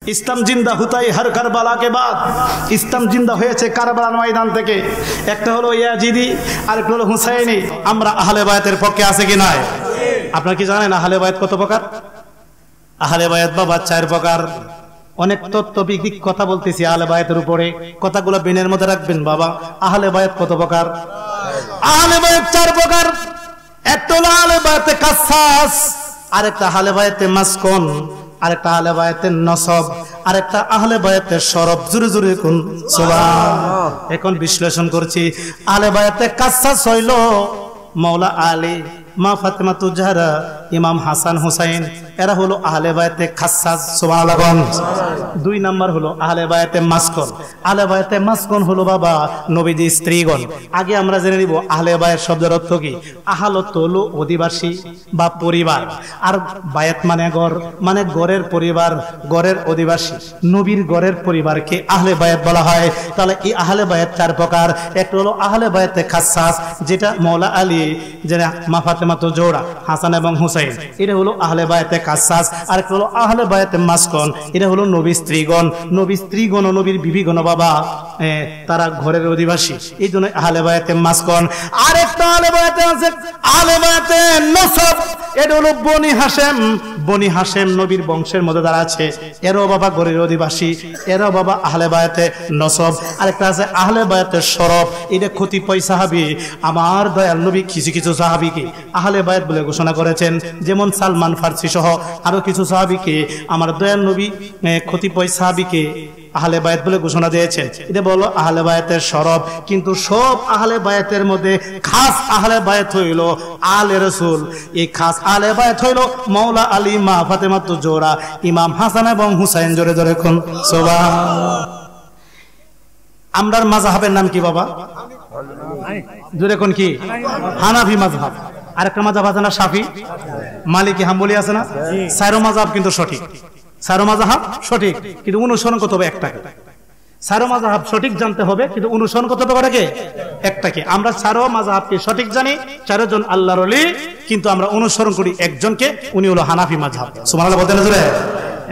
ইসলাম জিন্দা হুতাই হর কারবালা কে বাদ। ইসলাম জিন্দা হয়েছে কারবালার ময়দান থেকে। একটা হলো ইয়াজিদি আর একটা হলো হুসাইনি। আমরা আহলে বায়াতের পক্ষে আছে কি নয়? আপনারা কি জানেন আহলে বায়াত কত প্রকার? আহলে বায়াত বাবা 4 প্রকার। অনেক তত্ত্ববিজ্ঞানিক কথা বলতেছি আহলে বায়াতের উপরে, কথাগুলো বেনের মধ্যে রাখবেন বাবা। আহলে বায়াত কত প্রকার? আহলে বায়াত 4 প্রকার। একটা হলো আহলে বায়াতে কাসাস, আরেকটা আহলে বায়াতে মাসকন, আরেকটা আহলে বায়াতের নসব, আরেকটা আহলে বায়াতের শরফ। জোরে জোরে কোন সুবহান। এখন বিশ্লেষণ করছি। আহলে বায়াতে কাসাস হইল মাওলা আলী, মা ফাতেমা তুজহারা, ইমাম হাসান হুসাইন, এরা হলো আহলে বায়াতে খাসাস। সুবহানাল্লাহ। 2 নাম্বার হলো আহলে বায়াতে মাসকন। আহলে বায়াতে মাসকন হলো বাবা নবীজি স্ত্রীগণ। আগে আমরা জেনে নিব আহলে বায়াত শব্দের অর্থ কি। আহলত হলো অধিবাসী বা পরিবার, আর বায়াত মানে ঘর, মানে ঘরের পরিবার, ঘরের অধিবাসী। নবীর ঘরের পরিবারকে আহলে বায়াত বলা হয়। তাহলে এই আহলে বায়াত 4 প্রকার। একটা হলো আহলে বায়াতে খাসাস, যেটা মাওলা আলী, যেটা মা ফাতেমা তুজহারা, হাসান এবং হুসাইন, এটা হলো আহলে বায়াতে কাসাস। আর একটা হলো আহলে বায়াতে মাসকন, এটা হলো নবী স্ত্রীগণ। নবী স্ত্রীগণ ও নবীর বিবিগণ বাবা তারা ঘরের অধিবাসী, এই জন্য আহলে বায়াতে মাসকন। আর একটা আহলে বায়াতে আছে আহলে বায়াতে নসব, এটা হলো বনি হাশেম। বনি হাশেম নবীর বংশের মধ্যে যারা আছে এরাও বাবা ঘরের অধিবাসী, এরাও বাবা আহলে বায়াতে নসব। আরেকটা আছে আহলে বায়াতে শরফ, এটা কতিপয় সাহাবী আমার দয়াল নবী কিছু কিছু সাহাবীকে আহলে বায়াত বলে ঘোষণা করেছেন, যেমন সালমান ফারসি সহ আরো কিছু সাহাবীকে আমার দয়াল নবী কতিপয় সাহাবীকে আহলে বায়াত বলে ঘোষণা দিয়েছেন। এটা বলো আহলে বায়াতের শরফ। কিন্তু সব আহলে বায়াতের মধ্যে খাস আহলে বায়াত হইল আলে রাসূল। এই খাস আহলে বায়াত হইল মাওলা আলী, মা ফাতেমা তুজহারা, ইমাম হাসান এবং হুসাইন। জোরে জোরে কোন সুবহান। আমরার মাযহাবের নাম কি বাবা? জোরে কোন কি? হানাফি মাযহাব। আরেকটা মাযহাব আছে না শাফি, মালিকি, হাম্বলি আছে না? 4 মাযহাব কিন্তু সঠিক। 4 মাযহাব সঠিক, কিন্তু অনুসরণ করতে হবে একটাকে। 4 মাযহাব সঠিক জানতে হবে, কিন্তু অনুসরণ করতে হবে কটাকে? একটাকে। আমরা 4 মাযহাবকে সঠিক জানি, 4 জন আল্লাহর ওলি, কিন্তু আমরা অনুসরণ করি একজনকে, উনি হলো হানাফি মাযহাব। সুবহানাল্লাহ বলতে না জোরে?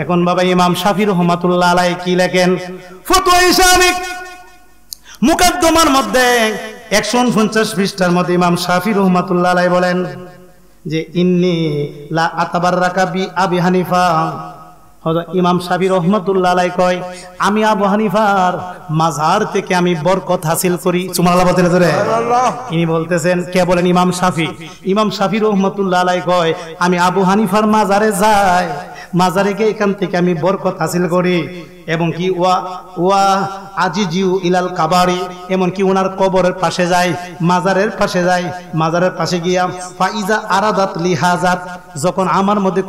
এখন বাবা ইমাম শাফি রাহমাতুল্লাহ আলাইহি কি লেখেন? ফতোয়া ইসলামিক মুকদ্দমার মধ্যে 149 পৃষ্ঠার মধ্যে ইমাম শাফি রাহমাতুল্লাহ আলাইহি বলেন যে ইন্নী লা আতাবাররাকা বি আবি হানিফা। ইমাম শাফি রাহমাতুল্লাহ আলাইহি কয়, আমি আবু হানিফার মাযহার থেকে আমি বরকত হাসিল করি। সুবহানাল্লাহ বলতে জোরে? ইনি বলতেছেন, কে বলেন? ইমাম শাফি। ইমাম শাফি রাহমাতুল্লাহ আলাইহি কয়, আমি আবু হানিফার মাজারে যাই, মাজারে গিয়ে এখান থেকে আমি বরকত হাসিল করি, এবং কি ওয়া আজিজিউ ইলাল কাবারি, এমন কি ওনার কবরের পাশে যাই, মাজারের পাশে যাই। মাজারের পাশে গিয়া ফাইজা আরাদাত লিহাজাত, যখন আমার মধ্যে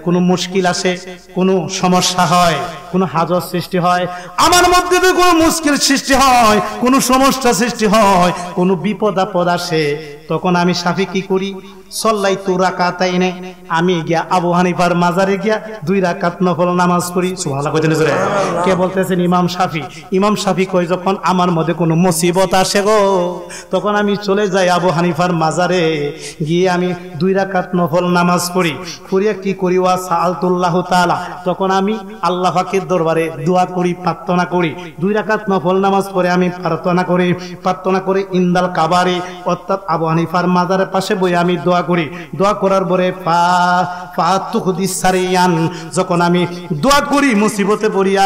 কোনো মুশকিল আসে, কোনো সমস্যা হয়, কোনো হাজত সৃষ্টি হয়, আমার মধ্যে যদি কোনো মুশকিল সৃষ্টি হয়, কোনো সমস্যা সৃষ্টি হয়, কোনো বিপদ আপদ আসে, তখন আমি শাফি কি করি? সাল্লাইতু রাকাতাইনে, আমি গিয়া আবু হানিফার মাজারে গিয়া 2 রাকাত নফল নামাজ পড়ি। সুবহানাল্লাহ কইতেন জোরে? কে বলতেছেন? ইমাম শাফি। ইমাম শাফি কই, যখন আমার মধ্যে কোনো মুসিবত আসে গো, তখন আমি চলে যাই আবু হানিফার মাজারে গিয়ে আমি 2 রাকাত নফল নামাজ পড়ি। পড়িয়া কি করি? ওয়া সাআলতুল্লাহ তাআলা, তখন আমি আল্লাহ পাকের দরবারে দোয়া করি, প্রার্থনা করি। 2 রাকাত নফল নামাজ পড়ে আমি প্রার্থনা করি ইন্দাল কাবারি, অর্থাৎ আবু হানিফার মাজারের পাশে বই আমি দোয়া করি। দোয়া করার পরে যখন আমি দোয়া করি, মুসিবতে পড়িয়া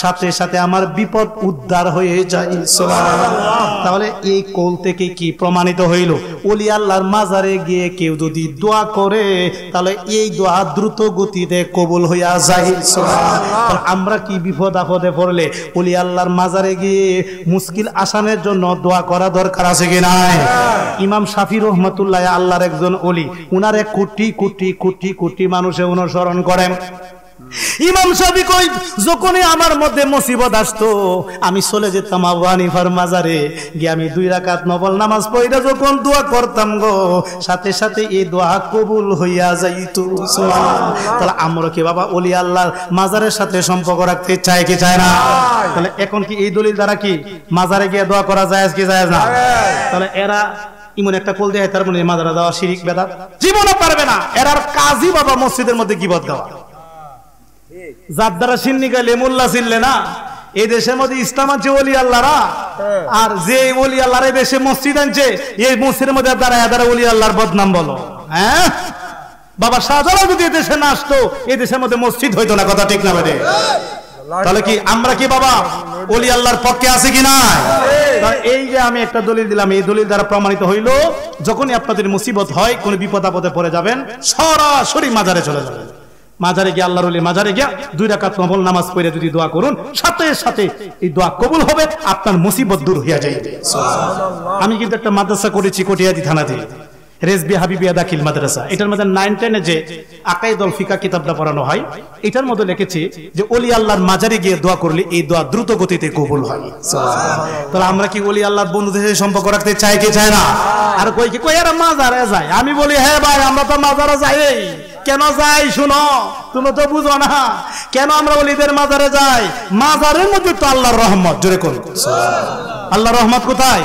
সাথে সাথে আমার বিপদ উদ্ধার হয়ে যায়। সুবহানাল্লাহ। তাহলে এই কৌল থেকে কি প্রমাণিত হইল? ওলি আল্লাহর মাজারে গিয়ে কেউ যদি দোয়া করে, তাহলে এই দোয়া দ্রুত গতিতে কবুল হইয়া যায়। সুবহানাল্লাহ। আমরা কি বিপদ আপদে পড়লে ওলি আল্লাহর মাজারে গিয়ে মুশকিল আসানের জন্য দোয়া করা দরকার আছে কি নাই? ইমাম শাফি রাহমাতুল্লাহ আল্লাহর একজন ওলি, উনারে কোটি কোটি কোটি কোটি মানুষে অনুসরণ করেন। ইমাম শাফি কই, যখনই আমার মধ্যে মুসিবত আসতো, আমি চলে যেতাম আবু হানিফার মাজারে গিয়ে আমি 2 রাকাত নফল নামাজ পড়ে যখন দোয়া করতাম গো, সাথে সাথে এই দোয়া কবুল হইয়া যাইতো। সুবহানাল্লাহ। তাহলে আমরা কি বাবা ওলি আল্লাহর মাজারের সাথে সম্পর্ক রাখতে চাই কি চায় না? তাহলে এখন কি এই দলিল দ্বারা কি মাজারে গিয়ে দোয়া করা জায়েজ কি জায়েজ না? তাহলে এরা ইমন একটা কোল দেয়, তার মানে মাজারে দেওয়া শিরিক বেদাত জীবনও পারবে না। এরার কাজই বাবা মসজিদের মধ্যে গীবত দেওয়া। যার দ্বারা সিন্নি গাইলে মোল্লা চিনলে না। এই দেশের মধ্যে ইসলাম আছে ওলি আল্লাহরা, আর যে ওলি আল্লাহর এই দেশে মসজিদ আনছে, এই মসজিদের মধ্যে দ্বারা ওলি আল্লাহর বদনাম বলো। হ্যাঁ, বাবা শাহজালাল যদি এই দেশে না আসতো, এই দেশের মধ্যে মসজিদ হইতো না। কথা ঠিক না বেরে? তাহলে কি আমরা কি বাবা ওলি আল্লাহর পক্ষে আছে কি না? এই যে আমি একটা দলিল দিলাম, এই দলিল দ্বারা প্রমাণিত হইল, যখনই আপনাদের মুসিবত হয়, কোন বিপদ আপদে পড়ে যাবেন, সরাসরি মাজারে চলে যাবেন। মাজারে গিয়ে আল্লাহর ওলি মাজারে গিয়ে 2 রাকাত নফল নামাজ পড়ে যদি দোয়া করুন, সাথে সাথে এই দোয়া কবুল হবে, আপনার মুসিবত দূর হয়ে যাবে। আমি কিন্তু একটা মাদ্রাসা করেছি কটিয়াদি থানাতে, রেজবি হাবিবিয়া দাখিল মাদ্রাসা। এটার মধ্যে 9-10 যে আকাইদুল ফিকা কিতাবটা পড়ানো হয়, এটার মধ্যে লিখেছে যে ওলি আল্লাহর মাজারে গিয়ে দোয়া করলে এই দোয়া দ্রুত গতিতে কবুল হয়। তাহলে আমরা কি ওলি আল্লাহর বন্ধুদের সাথে সম্পর্ক রাখতে চাই কি চাই না? আর কই কি কই এরা মাজারে যায়? আমি বলি হ্যাঁ ভাই, আমরা তো মাজারে যাই। কেন যাই শুনো, তুমি তো বুঝো না কেন আমরা ওলিদের মাজারে যাই। মাজারের মধ্যে তো আল্লাহর রহমত। জোরে করুন আল্লাহর রহমত কোথায়?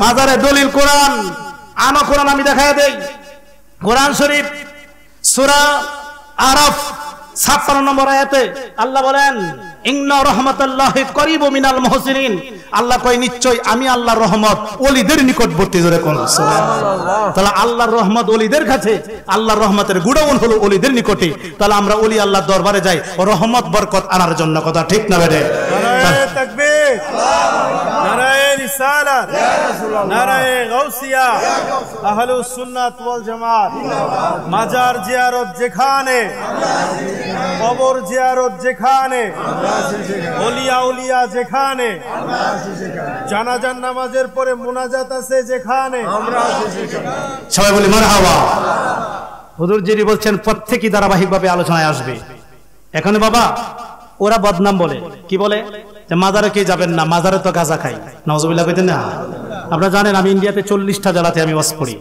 মাজারে। দলিল কোরআন আনো, কোরআন আমি দেখায় দেই। কোরআন শরীফ সূরা আরাফ 56 নম্বর আয়াতে আল্লাহ বলেন, ইন্না রাহমাতাল্লাহি করিবু মিনাল মুহসিনিন। আল্লাহ কয় নিশ্চয় আমি আল্লাহর রহমত ওলিদের নিকটবর্তী। জোরে কোন সুবহানাল্লাহ। তাহলে আল্লাহর রহমত ওলিদের কাছে, আল্লাহর রহমতের গুণাগুণ হলো ওলিদের নিকটে। তাহলে আমরা ওলি আল্লাহর দরবারে যাই রহমত বরকত আনার জন্য। কথা ঠিক না বেরে? নারায়ে তাকবীর, নারায়ে রিসালাত, নারায়ে গাউসিয়া, আহলুস সুন্নাত ওয়াল জামাত। মাজার জিয়ারত যেখানে, কবর জিয়ারত যেখানে, ওলিয়া উলিয়া যেখানে, জানাজার নামাজের পরে মুনাজাত আছে যেখানে, সবাই বলি মারহাবা। হুজুর যিনি বলছেন প্রত্যেকই ধারাবাহিকভাবে আলোচনায় আসবে। এখানে বাবা ওরা বদনাম বলে, কি বলে যে মাজারে কে যাবেন না, মাজারে তো গাঁজা খাই। নাউজুবিল্লাহ কইতেন না? আপনারা জানেন আমি ইন্ডিয়াতে 40টা জেলাতে আমি ওয়াজ করি।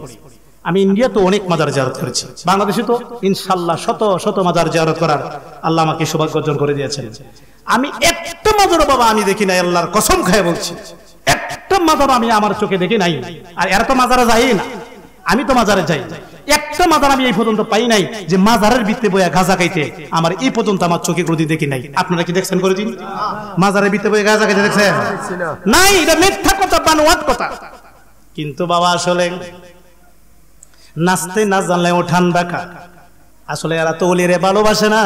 আমি ইন্ডিয়াতে অনেক মাজার জিয়ারত করেছি, বাংলাদেশে তো ইনশাআল্লাহ শত শত মাজার জিয়ারত করার আল্লাহ আমাকে সৌভাগ্য অর্জন করে দিয়েছেন। আমি একটা মাজারও বাবা আমি দেখি নাই, আল্লাহর কসম খায় বলছি, একটা মাজার আমি আমার চোখে দেখি নাই। আর এরা তো মাজারে যাই না, আমি তো মাজারে যাই। একটা মাজার আমি এই পর্যন্ত পাই নাই যে মাজারের ভিতরে বইয়া গাঁজা খাইতে, আমার এই পর্যন্ত আমার চোখে কোনোদিন দেখি নাই। আপনারা কি দেখছেন কোনোদিন মাজারের ভিতরে বইয়া গাঁজা খাইতে দেখছেন? নাই, এটা মিথ্যা কথা, বানোয়াট কথা। কিন্তু বাবা আসলে নাচতে না জানলে ওঠান বাঁকা। আসলে এরা তো ওলিরে ভালোবাসে না,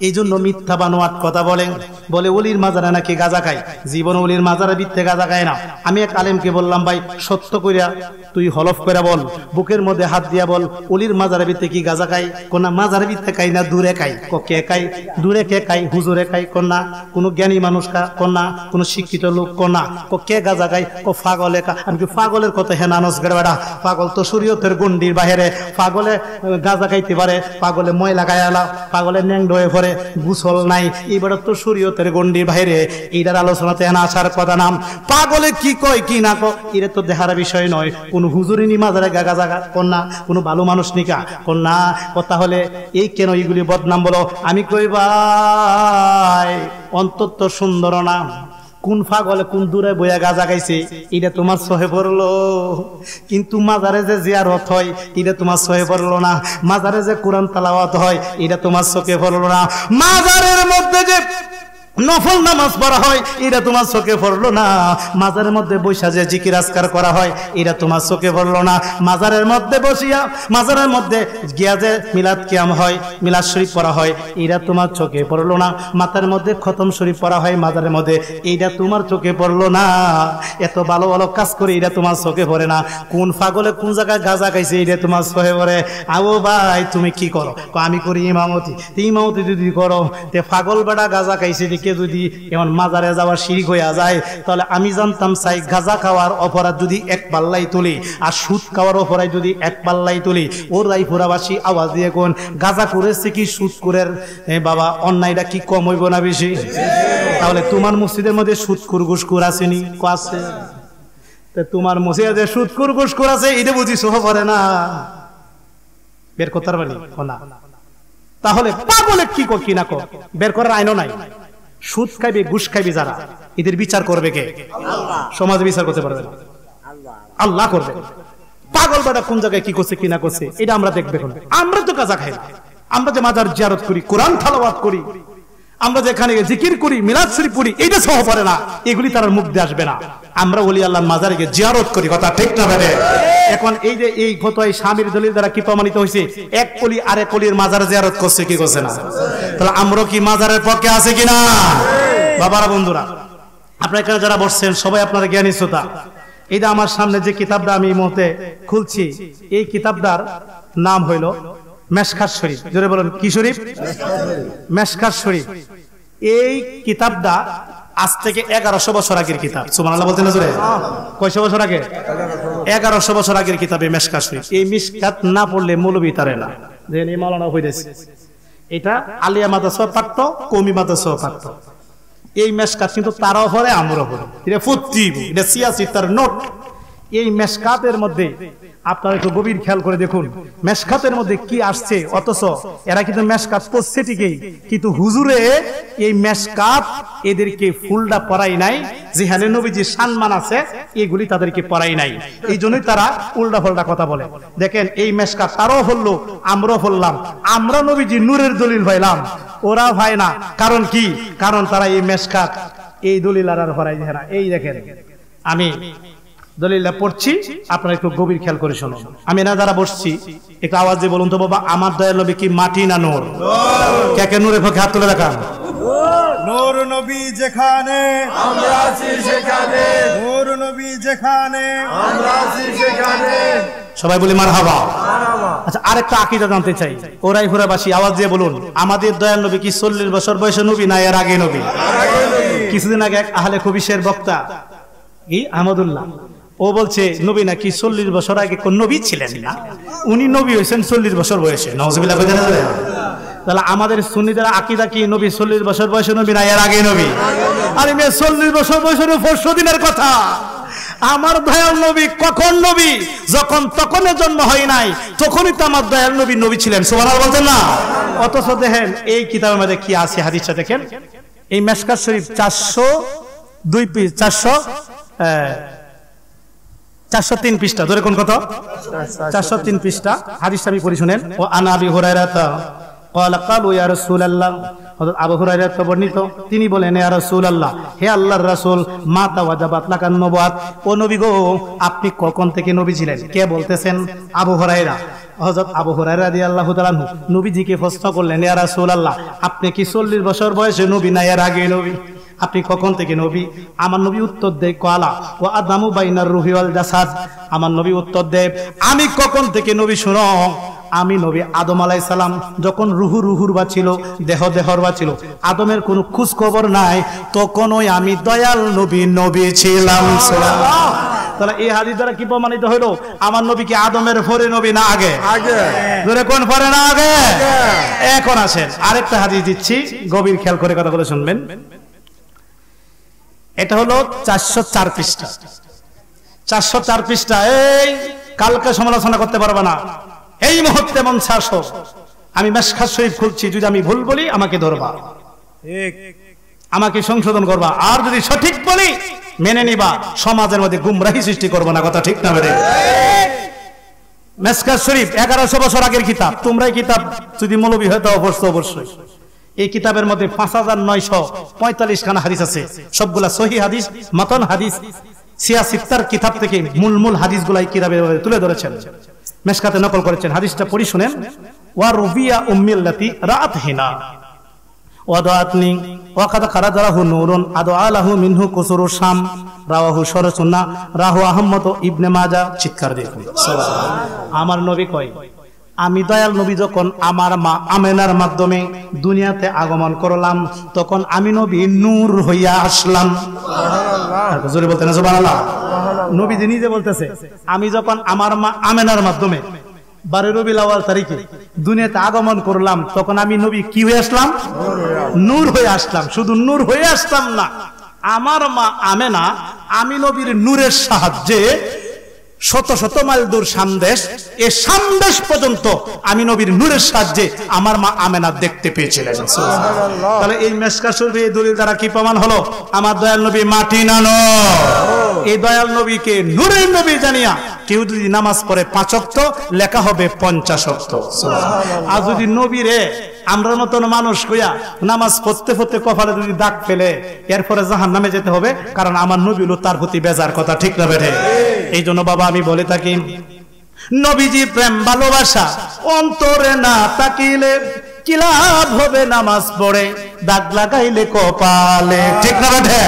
এই জন্য মিথ্যা বানোয়াট কথা বলেন। বলে ওলির মাজারে নাকি গাঁজা খায়, জীবন ওলির মাজারে ভিত্তে গাঁজা খায় না। আমি এক আলেমকে বললাম, ভাই সত্য কইরা তুই হলফ করে বল, বুকের মধ্যে হাত দিয়া বল, ওলির মাজারে ভিত্তে কি গাঁজা খায়? কোনা মাজারে ভিত্তে খাই না দূরে খাই। কে খাই? দূরে কে খাই? হুজুরে খাই। কোনা কোনো জ্ঞানী মানুষ খা? কোনা কোনো শিক্ষিত লোক? কোনা কে গাঁজা খাই? পাগলে খা। আমি কি পাগলের কথা হেনানস গেড়ে বেড়া? পাগল তো শরীয়তের গন্ডির বাহিরে। পাগলে গাঁজা খাইতে পারে, পাগলে ময়লা গায়ে আলা, পাগলে ন্যাংড হয়ে পড়ে, গোসল নাই, এবার তো শরীয়তের গন্ডির বাইরে। এইটার আলোচনাতে না আসার কথা নাম। পাগলে কি কয় কি না কয় এটা তো দেখার বিষয় নয়। কোন হুজুরিনী মাজারে গাগা জাগা কন্যা, কোন ভালো মানুষ নিকা কন্যা কথা হলে এই কেন এইগুলি বদনাম বলো? আমি কই ভাই অন্তত সুন্দর না। কোন পাগলে কোন দূরে বইয়া গাঁজা গাইছে এটা তোমার সহে পড়লো, কিন্তু মাজারে যে জিয়ারত হয় এটা তোমার সহে পড়লো না। মাজারে যে কোরআন তেলাওয়াত হয় এটা তোমার চোখে পড়লো না। মাজারের মধ্যে যে নফল নামাজ পড়া হয় এটা তোমার চোখে পড়লো না। মাজারের মধ্যে বৈশা যে জিকির আজকার করা হয় এটা তোমার চোখে পড়লো না। মাজারের মধ্যে বসিয়া, মাজারের মধ্যে গিয়া যে মিলাদ কিয়াম হয়, মিলাদ শরীফ পড়া হয় এটা তোমার চোখে পড়লো না। মাথার মধ্যে খতম শরীফ পড়া হয় মাজারের মধ্যে, এইটা তোমার চোখে পড়লো না। এত ভালো ভালো কাজ করে এটা তোমার চোখে পড়ে না। কোন পাগলে কোন জায়গায় গাঁজা খাইছে এটা তোমার চোখে পড়ে। আও ভাই তুমি কি করো? আমি করি ইমামতি। ইমামতি যদি করো তে পাগল বেড়া গাঁজা খাইছে যদি এমন মাজারে যাওয়ার শিরিক হইয়া যায়, তাহলে আমি জানতাম চাই গাঁজা খাওয়ার অপরাধ যদি এক পাল্লাই তুলি আর সুদ খাওয়ার অপরাধ যদি এক পাল্লাই তুলি, ওর রাইপুরাবাসী আওয়াজ দিয়ে কোন গাঁজা করেছে কি সুদ করে বাবা অন্যায়টা কি কম হইব না বেশি? তাহলে তোমার মসজিদের মধ্যে সুদখোর ঘুষখোর আসেনি? আছে। তোমার মসজিদে সুদখোর ঘুষখোর আছে এটা বুঝি সহ পড়ে না, বের করতে পারবেনি না। তাহলে পাগলে কি কর কি না কর বের করার আইনও নাই। সুদ খাইবে ঘুষ খাইবে যারা, এদের বিচার করবে কে? সমাজ বিচার করতে পারবে না, আল্লাহ করবে। পাগল বেটা কোন জায়গায় কি করছে কি না করছে এটা আমরা দেখবে। আমরা তো গাঁজা খাই না, আমরা যে মাজার জিয়ারত করি, কোরআন তেলাওয়াত করি, আমরা যেখানে জিকির করি, মিলাদ শরীফ পড়ি, এইটা সহ পড়ে না, এগুলি তার মুখ দিয়ে আসবে না। আমরা ওলি আল্লাহর মাজারে গিয়ে জিয়ারত করি, কথা ঠিক না বেরে? এখন এই যে এই ফতোয়া স্বামীর দলিল দ্বারা কি প্রমাণিত হয়েছে? এক অলি আরেক অলির মাজারে জিয়ারত করছে, কি করছে না? তাহলে আমরা কি মাজারের পক্ষে আছে কিনা? বাবারা বন্ধুরা, আপনারা এখানে যারা বসছেন সবাই আপনারা জ্ঞানী শ্রোতা। এই যে আমার সামনে যে কিতাবটা আমি এই মুহূর্তে খুলছি, এই কিতাবটার নাম হইল মেশকাত শরীফ। জোরে বলুন, কি শরীফ? মেশকাত শরীফ। এই কিতাবটা আজ থেকে 1100 বছর আগের কিতাব। সুবহানাল্লাহ বলতে না জোরে? কয়শো বছর আগে? 1100 বছর আগের কিতাব এই মেশকাত শরীফ। এই মিশকাত না পড়লে মৌলবি তারে না। দেখেন এই মাওলানা হইতেছে, এটা আলিয়া মাদ্রাসা পাঠ্য, কওমি মাদ্রাসা পাঠ্য। এই মেশকাত কিন্তু তারাও পড়ে, আমরাও পড়ি। এটা ফুত্তি, এটা সিয়াসি তার নোট। এই মেশকাতের মধ্যে আপনারা একটু গভীর খেয়াল করে দেখুন, মেশকাতের মধ্যে কি আসছে, অথচ এরা কিন্তু মেশকাত পড়ছে ঠিকই, কিন্তু হুজুরে এই মেশকাত এদেরকে ফুলটা পড়াই নাই, যেখানে নবীজির সম্মান আছে এগুলি তাদেরকে পড়াই নাই। এই জন্যই তারা উল্টা পাল্টা কথা বলে। দেখেন এই মেশকাত তারাও হলো, আমরাও হলাম, আমরা নবীজির নূরের দলিল পাইলাম, ওরা ভাই না। কারণ কি? কারণ তারা এই মেশকাত এই দলিল আর হরাই না। এই দেখেন আমি দলিলটা পড়ছি, আপনারা একটু গভীর খেয়াল করে শুনুন। আমি না যারা বসছি একটু আওয়াজ দিয়ে বলুন তো বাবা, আমার দয়াল নবী কি মাটি না নূর? কে কে নূরের পক্ষে হাত তুলে দেখান। নূর নবী যেখানে আমরা আছি সেখানে, নূর নবী যেখানে আমরা আছি সেখানে। সবাই বলি মারহাবা। আচ্ছা, আরেকটা আকীদা জানতে চাই, ওরাই হুরাবাসী আওয়াজ দিয়ে বলুন, আমাদের দয়াল নবী কি 40 বছর বয়সে নবী না এর আগে নবী? কিছুদিন আগে এক আহলে হাদিসের বক্তা কি আহমদুল্লাহ, ও বলছে নবী নাকি 40 বছর আগে কোন নবী ছিলেন না, উনি নবী হয়েছেন 40 বছর বয়সে। নাউজুবিল্লাহ। তাহলে আমাদের সুন্নিদের আকীদা কি নবী 40 বছর বয়সে নবী না এর আগে নবী? আরে মেয়ে 40 বছর বয়সের পরশু দিনের কথা। আমার দয়াল নবী কখন নবী? যখন তখনের জন্ম হয় নাই, তখনই তো আমার দয়াল নবী নবী ছিলেন। সুবহানাল্লাহ বলতেন না? অথচ দেখেন এই কিতাবের মধ্যে কি আছে, হাদিসটা দেখেন। এই মেশকাত শরীফ 403 পৃষ্ঠা, ধরে কোন কথা? 403 পৃষ্ঠা। হাদিসটা আমি পড়ি শুনেন। ও আনা আবি হুরায়রা ক্বালা ক্বালু ইয়া রাসূলুল্লাহ, হযরত আবু হুরায়রা থেকে বর্ণিত, তিনি বলেন ইয়া রাসূলুল্লাহ, হে আল্লাহর রাসূল, মা তাওয়াজাবাত লাকান নবুয়াত, ও নবী গো, আপনি কখন থেকে নবী ছিলেন? কে বলতেছেন? আবু হুরায়রা। হযরত আবু হুরায়রা রাদিয়াল্লাহু তাআলা আনহু নবীজিকে প্রশ্ন করলেন, ইয়া রাসূলুল্লাহ, আপনি কি 40 বছর বয়সে নবী না এর আগে নবী? আপনি কখন থেকে নবী? আমার নবী উত্তর দেয়, ক্বালা ওয়া আদামু বাইনার রূহি ওয়াল জাসাদ। আমার নবী উত্তর দেয়, আমি কখন থেকে নবী? শুনো, আমি নবী আদম আলাইহিস সালাম যখন রুহুর বা ছিল, দেহর বা ছিল, আদমের কোনো খোঁজ খবর নাই, তখনই আমি দয়াল নবী ছিলাম। সুবহানাল্লাহ। তাহলে এই হাদিস দ্বারা কি প্রমাণিত হলো? আমার নবী কি আদমের পরে নবী না আগে? আগে। ধরে কোন পরে না আগে? এখন আসেন আরেকটা হাদিস দিচ্ছি, গভীর খেয়াল করে কথাগুলো শুনবেন। এটা হলো 404 পৃষ্ঠা। 404 পৃষ্ঠা। এই কালকে সমালোচনা করতে পারবে না, এই মুহূর্তে মন ছাড়ো। আমি মেশকাত শরীফ খুলছি, যদি আমি ভুল বলি আমাকে ধরবা, আমাকে সংশোধন করবা, আর যদি সঠিক বলি মেনে নিবা, সমাজের মধ্যে গুমরাহি সৃষ্টি করবো না। কথা ঠিক না বেরে? মেশকাত শরীফ 1100 বছর আগের কিতাব। তোমরাই কিতাব যদি মৌলবী হয়তো অবশ্যই। এই কিতাবের মধ্যে 5945 খানা হাদিস আছে, সবগুলা সহিহ হাদিস, মাতন হাদিস। সিয়াসিত্তার কিতাব থেকে মূল হাদিসগুলাই কিতাবে তুলে ধরেছেন, মেশকাতে নকল করেছেন। হাদিসটা পড়ি শুনেন। ওয়া রুবিয়া উম্মিল্লাতি রাআত হিনা ওয়া দাআতনি ওয়া কাদ খারাজাহু নূরুন আদআলাহু মিনহু কুসুরু শাম রাওয়াহু শরসুন্নাহ রাহু আহমদ ইবনে মাজাহ। চিৎকার দেখুন সুবহানাল্লাহ। আমার নবী কয়, আমি দয়াল নবী যখন আমার মা আমেনার মাধ্যমে দুনিয়াতে আগমন করলাম, তখন আমি নবী নূর হইয়া আসলাম। সুবহানাল্লাহ। জোরে বলতেন সুবহানাল্লাহ। নবী নিজে বলতেছে, আমি যখন আমার মা আমেনার মাধ্যমে 12 রবিউল আউয়াল তারিখে দুনিয়াতে আগমন করলাম, তখন আমি নবী কি হয়ে আসলাম? নূর হয়ে আসলাম। শুধু নূর হয়ে আসলাম না, আমার মা আমেনা আমি নবীর নূরের সাহায্যে শত শত মাইল দূর সামদেশ, এই সামদেশ পর্যন্ত আমি নবীর নূরের সাহায্যে আমার মা আমেনা দেখতে পেয়েছিলেন। সুবহানাল্লাহ। তাহলে এই মেশকাত শরীফে এই দলিল দ্বারা কি প্রমাণ হলো? আমার দয়াল নবী মাটি না নয়। এই দয়াল নবীকে নূরের নবী জানিয়া কেউ যদি নামাজ পড়ে 5 ওয়াক্ত লেখা হবে 50 ওয়াক্ত। আর যদি নবীরে আমরা মতন মানুষ কইয়া নামাজ পড়তে পড়তে কপালে যদি দাগ ফেলে এরপরে জাহান্নামে যেতে হবে, কারণ আমার নবী হলো তার প্রতি বেজার কথা, ঠিক না বেঠে? এই জন্য বাবা আমি বলে থাকি, নবীজি প্রেম ভালোবাসা অন্তরে না তাকিলে কি লাভ হবে নামাজ পড়ে দাগ লাগাইলে কপালে, ঠিক না বেঠে?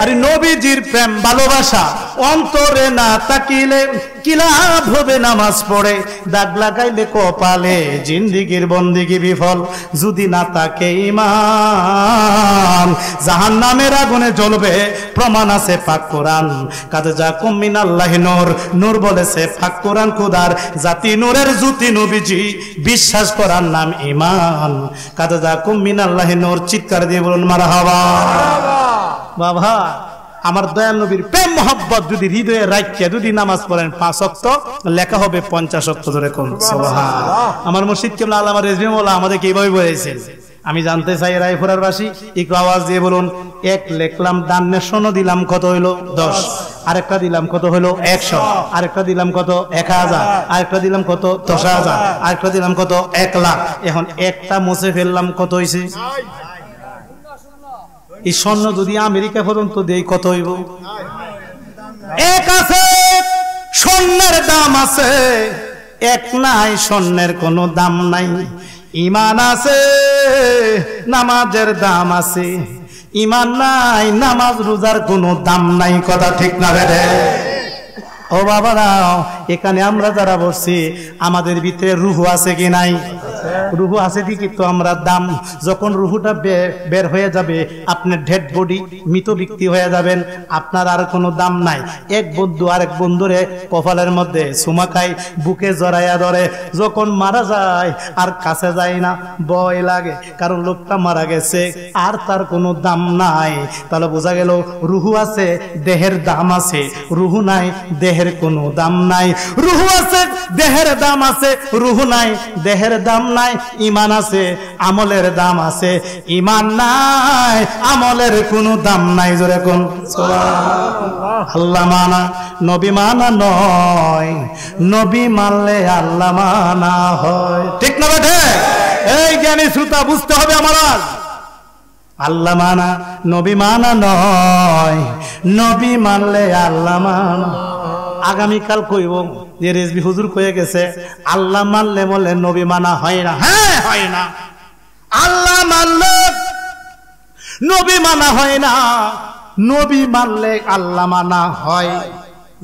আরে নবীজির প্রেম ভালোবাসা অন্তরে না তাকিলে কি লাভ হবে নামাজ পড়ে দাগ লাগাইলে কপালে, জিন্দিগির বন্দিগি বিফল যদি না থাকে ঈমান, জাহান্নামের আগুনে জ্বলবে প্রমাণ আছে পাক কোরআন। কাদ জাকুম মিনাল্লাহি নূর, নূর বলেছে পাক কোরআন খোদার জাতি, নূরের জ্যোতি নবীজি, বিশ্বাস করার নাম ঈমান। কাদ জাকুম মিনাল্লাহি নূর, চিৎকার দিয়ে বলুন মারহাবা। বাবা আমার দয়াল নবীর প্রেম মোহাব্বত যদি হৃদয়ে রাখিয়া যদি নামাজ পড়েন 5 ওয়াক্ত লেখা হবে 50 ওয়াক্ত ধরে। কোন সুবহানাল্লাহ। আমার মুর্শিদ কেবলা আল্লামা রেজভী মাওলানা আমাদেরকে এইভাবে বলেছেন। আমি জানতে চাই রায়পুরার বাসী একটু আওয়াজ দিয়ে বলুন, 1 লিখলাম ডান্নে 100 দিলাম কত হইলো 10, আরেকটা দিলাম কত হইলো 100, আরেকটা দিলাম কত 1000, আরেকটা দিলাম কত 10,000, আরেকটা দিলাম কত 1 লাখ। এখন একটা মুছে ফেললাম কত হইছে? এই স্বর্ণ যদি আমেরিকা পর্যন্ত দেই কত হইব? 1 আছে স্বর্ণের দাম আছে, 1 নাই স্বর্ণের কোনো দাম নাই। ঈমান আছে নামাজের দাম আছে, ঈমান নাই নামাজ রোজার কোনো দাম নাই, কথা ঠিক না রে? ও বাবারা, এখানে আমরা যারা বসছি আমাদের ভিতরে রুহ আছে কি নাই? রুহু আছে ঠিকই তো আমরা দাম, যখন রুহুটা বের হয়ে যাবে আপনার ডেড বডি, মৃত ব্যক্তি হয়ে যাবেন, আপনার আর কোনো দাম নাই। এক বন্ধু আরেক বন্ধুরে কপালের মধ্যে চুমা খায়, বুকে জড়াইয়া ধরে, যখন মারা যায় আর কাছে যায় না, ভয় লাগে, কারণ লোকটা মারা গেছে আর তার কোনো দাম নাই। তাহলে বোঝা গেল রুহু আছে দেহের দাম আছে, রুহু নাই দেহের কোনো দাম নাই। রুহু আছে দেহের দাম আছে, রুহু নাই দেহের দাম নাই। ঈমান আছে আমলের দাম আছে, ঈমান নাই আমলের কোনো দাম নাই। জোরে কোন সুবহানাল্লাহ। আল্লাহ মানা নবী মানা নয়, নবী মানলে আল্লাহ মানা হয়, ঠিক না বেঠে? এই জ্ঞানী শ্রোতা বুঝতে হবে আমার, আল্লাহ মানা নবী মানা নয়, নবী মানলে আল্লাহ মানা। আগামীকাল কইব যে রেজবি হুজুর কয়ে গেছে আল্লাহ মানলে বলে নবী মানা হয় না। হ্যাঁ হয় না, আল্লাহ মানলে নবী মানা হয় না, নবী মানলে আল্লাহ মানা হয়।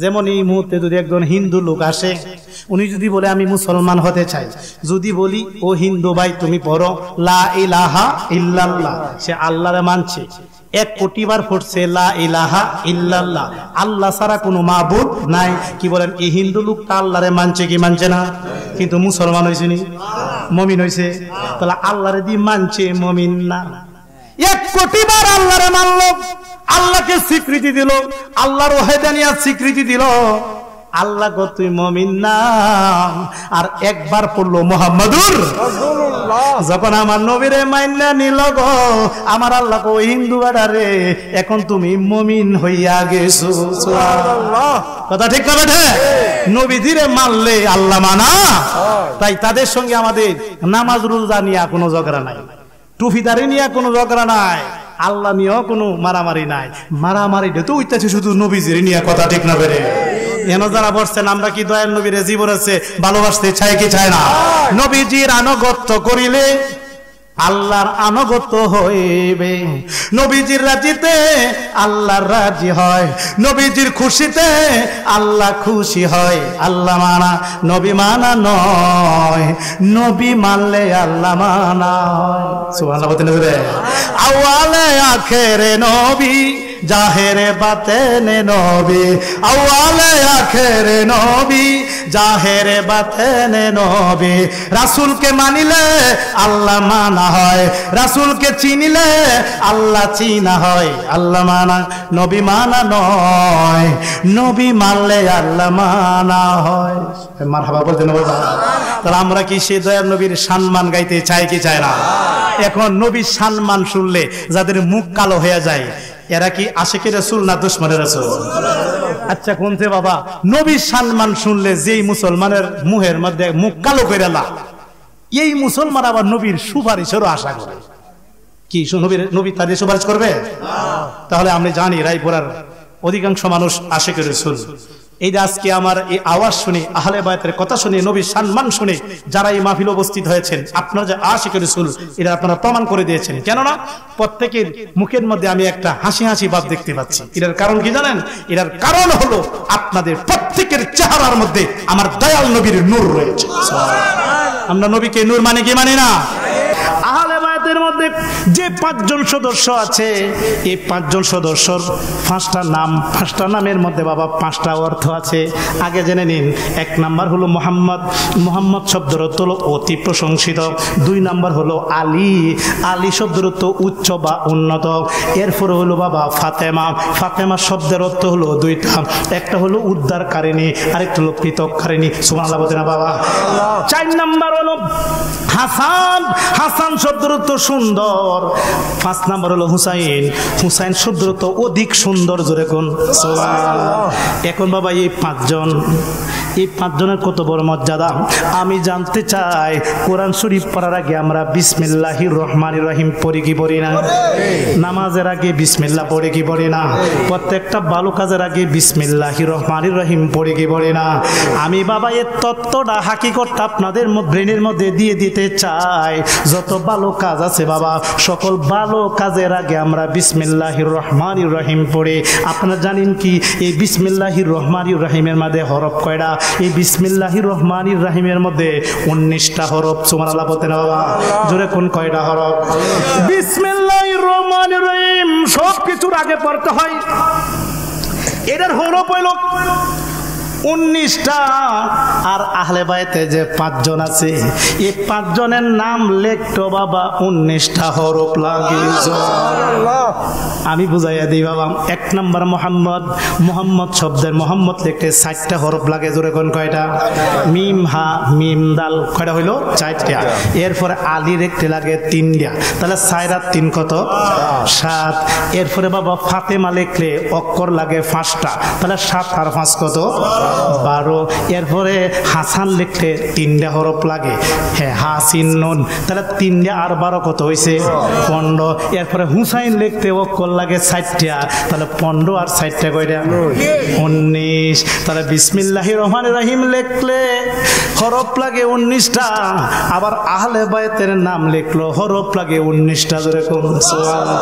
যেমন এই মুহূর্তে যদি একজন হিন্দু লোক আসে, উনি যদি বলে আমি মুসলমান হতে চাই, যদি বলি ও হিন্দু ভাই তুমি পড়ো লা ইলাহা ইল্লাল্লাহ, সে আল্লাহরে মানছে, 1 কোটি বার পড়ছে লা ইলাহা ইল্লাল্লাহ, আল্লাহ ছাড়া কোনো মাবুদ নাই। কি বলেন এই হিন্দু লোকটা আল্লাহরে মানছে কি মানছে না? কিন্তু মুসলমান হয়েছে নি? মুমিন হয়েছে? তাহলে আল্লাহরে দি মানছে, মুমিন না। 1 কোটি বার আল্লাহরে মানলো, আল্লাহকে স্বীকৃতি দিল, আল্লাহর ওয়াহদানিয়াত স্বীকৃতি দিল, আল্লাহ গো তুই মুমিন না। আর একবার পড়লো মুহাম্মাদুর রাসূলুল্লাহ, যখন আমার নবীরে মাইন্না নিল গো, আমার আল্লাহ কো হিন্দু বাড়ারে এখন তুমি মুমিন হইয়া গেছো। সুবহানাল্লাহ, কথা ঠিক না বেঠে? নবীজিরে মানলে আল্লাহ মানা। তাই তাদের সঙ্গে আমাদের নামাজ রোজা নিয়ে কোনো ঝগড়া নাই, টুপিদারি নিয়ে কোনো ঝগড়া নাই, আল্লাহ নিয়েও কোনো মারামারি নাই। মারামারিটা তো হইতাছে শুধু নবীজির নিয়ে, কথা ঠিক না বেরে? এন যারা বসছেন আমরা কি দয়াল নবীর জীবন আছে ভালোবাসতে চাই কি চায় না? নবীজির আনুগত্য করিলে আল্লাহর আনুগত্য হইবে, নবীজির রাজিতে আল্লাহর রাজি হয়, নবীজির খুশিতে আল্লাহ খুশি হয়। আল্লাহ মানা নবী মানা নয়, নবী মানলে আল্লাহ মানা হয়। সুবহানাল্লাহ বলতে হবে। আওয়ালে আখেরে নবী, জাহেরে বাতেনে নবী, আওয়ালে আখেরে নবী, জাহেরে বাতেনে নবী। রাসূলকে মানিলে আল্লাহ মানা হয়, রাসূলকে চিনিলে আল্লাহ চিনা হয়। আল্লাহ মানা নবী মানা নয়, নবী মানলে আল্লাহ মানা হয়। মারহাবা বলতে নবী। তাহলে আমরা কি সেই দয়াল নবীর সম্মান গাইতে চাই কি চাই না? এখন নবীর সম্মান শুনলে যাদের মুখ কালো হয়ে যায়, এরা কি আশিকের রাসূল না দুশমনের রাসূল? আচ্ছা কোনতে বাবা, নবীর সম্মান শুনলে যেই মুসলমানের মুহের মধ্যে মুখ কালো করে লা, এই মুসলমান আবার নবীর সুপারিশেরও আশা করে। কি নবী তাদের সুপারিশ করবে? তাহলে আমরা জানি রায়পুরার অধিকাংশ মানুষ আশিক রাসূল। এই যে আজকে আমার এই আওয়াজ শুনে, আহলে বায়তের কথা শুনে, নবীর সম্মান শুনে যারা এই মাহফিলে উপস্থিত হয়েছেন, আপনারা যে আশিক রাসূল এটা আপনারা প্রমাণ করে দিয়েছেন। কেননা প্রত্যেকের মুখের মধ্যে আমি একটা হাসি হাসি ভাব দেখতে পাচ্ছি। এটার কারণ কি জানেন? এটার কারণ হলো আপনাদের প্রত্যেকের চেহারার মধ্যে আমার দয়াল নবীর নূর রয়েছে। আমরা নবীকে নূর মানে কি মানি না? আহলে বায়তের মধ্যে যে 5 জন সদস্য আছে, এই 5 জন সদস্যর 5টা নাম, 5টা নামের মধ্যে বাবা 5টা অর্থ আছে। আগে জেনে নিন। 1 নাম্বার হলো মোহাম্মদ। মোহাম্মদ শব্দের অর্থ হলো অতি প্রশংসিত। 2 নাম্বার হলো আলী। আলী শব্দের অর্থ উচ্চ বা উন্নত। এরপরে হলো বাবা ফাতেমা। ফাতেমা শব্দের অর্থ হলো 2টা, একটা হলো উদ্ধারকারিণী, আরেকটা হলো পৃথককারিণী। সুবহানাল্লাহ বলেন না বাবা? 4 নাম্বার হলো হাসান। হাসান শব্দের অর্থ সুন্দর। 5 নাম্বার হলো হুসাইন। হুসাইন শব্দের অর্থ অধিক সুন্দর। জোরে কোন সুবহানাল্লাহ। এখন বাবা এই 5 জন, এই 5 জনের কত বড় মর্যাদা আমি জানতে চাই। কোরআন শরীফ পড়ার আগে আমরা বিসমিল্লাহির রহমানির রহিম পড়ি কি পড়ি না? নামাজের আগে বিসমিল্লাহ পড়ি কি পড়ি না? প্রত্যেকটা ভালো কাজের আগে বিসমিল্লাহির রহমানির রহিম পড়ি কি পড়ি না? আমি বাবা এই তত্ত্বটা হাকিকতটা আপনাদের ব্রেনের মধ্যে দিয়ে দিতে চাই। যত ভালো কাজ আছে বাবা, সকল ভালো কাজের আগে আমরা বিসমিল্লাহির রহমানির রহিম পড়ি। আপনারা জানেন কি এই বিসমিল্লাহির রহমানির রহিমের মধ্যে হরফ কয়টা? এই বিসমিল্লাহির রহমানির রহিমের মধ্যে 19টা হরফ। সুবহানাল্লাহ বলতে না বাবা? জোরে কোন কয়টা হরফ? বিসমিল্লাহির রহমানির রহিম সব কিছুর আগে পড়তে হয়। এটার হরফ হইল 19টা। আর আহলে বায়তে যে 5 জন আছে, এই 5 জনের নাম লেখতো বাবা 19টা হরফ লাগে। আমি বুঝাইয়া দিই বাবা। 1 নাম্বার মোহাম্মদ। মোহাম্মদ শব্দের মোহাম্মদ লিখতে 4টা হরফ লাগে। জোরে কোন কয়টা? মিম হা মিম দাল কয়টা হইলো? 4টা। এরপরে আলী লিখতে লাগে 3টা। তাহলে 4 আর 3 কত? 7। এরপরে বাবা ফাতেমা লিখলে অক্ষর লাগে 5টা। তাহলে 7 আর 5 কত? 12। এরপরে হাসান লিখতে 3টা হরফ লাগে। হ্যাঁ, হাসিন নুন। তাহলে 3টা আর 12 কত হয়েছে? 15। এরপরে হুসাইন লিখতে অক্ষর লাগে 4টা। তাহলে 15 আর 4টা কয়টা? 19। তাহলে বিসমিল্লাহির রহমানির রহিম লিখলে হরফ লাগে 19টা। আবার আহলে বায়তের নাম লিখলো হরফ লাগে 19টা। জোরে কোন সুবহানাল্লাহ।